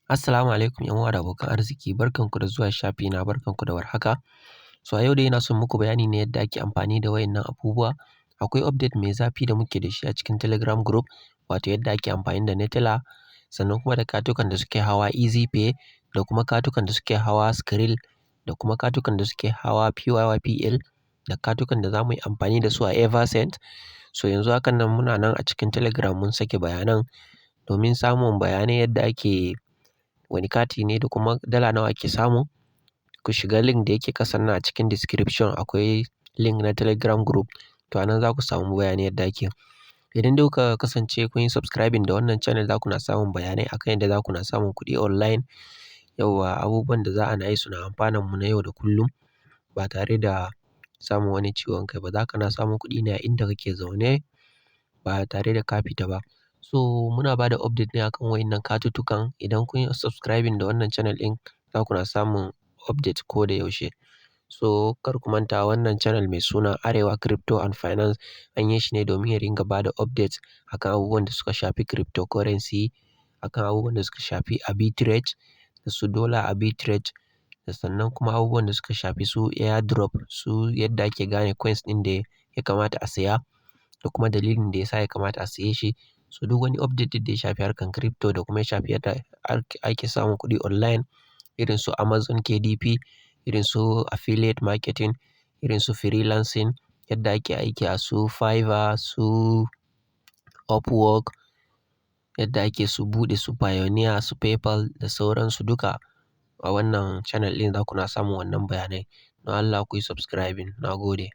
Assalamu alaikum ƴan uwa da abokan arziki, barkanku da zuwa shafina, barkanku da warhaka. So a yau dai ina son muku bayani ne yadda ake amfani da wayannan abubuwa. Akwai update mai zafi da muke da shi a cikin Telegram group, wato yadda ake amfani da Neteller, sannan kuma da katukan da suke hawa EasyPay, da kuma katukan da suke hawa Skrill, da kuma katukan da suke hawa PYYPL, da katukan da za mu yi amfani da su a Eversend. So yanzu hakan nan muna nan a cikin Telegram mun sake bayanan domin samun bayanai yadda ake wani kati ne da kuma dala nawa ake samu. Ku shiga link da yake ƙasan nan a cikin description, akwai link na Telegram group, to a nan za ku samu bayanai yadda ake. Idan dai kuka kasance kun yi subscribing da wannan channel, za ku na samun bayanai akan yadda za ku na samun kuɗi online. Yauwa abubuwan da za a na yi suna amfanan mu na yau da kullum ba tare da samun wani ciwon kai ba. Za ka na samun kuɗi ne a inda kake zaune ba tare da ka fita ba. So muna ba da update ne akan wayannan katuttukan. Idan kun yi subscribing da wannan channel ɗin, za ku na samun update ko da yaushe. So kar ku manta wannan channel mai suna Arewa Crypto and Finance an yi shi ne domin ya ringa ba da update akan abubuwan da suka shafi cryptocurrency, akan abubuwan da suka shafi arbitrage, da su dollar arbitrage, da sannan kuma abubuwan da suka shafi su airdrop, su yadda ake gane coins ɗin da ya kamata a saya, da kuma dalilin da ya sa ya kamata a saye shi. So duk wani update da ya shafi harkar crypto da kuma ya shafi yadda ake samun kuɗi online, irin su Amazon KDP, irin su affiliate marketing, irin su freelancing, yadda ake aiki a su Fiverr, su Upwork, yadda ake su buɗe su Payoneer, su PayPal da sauransu duka a wannan channel ɗin za ku na samun wannan bayanai. Don Allah ku yi subscribing. Na gode.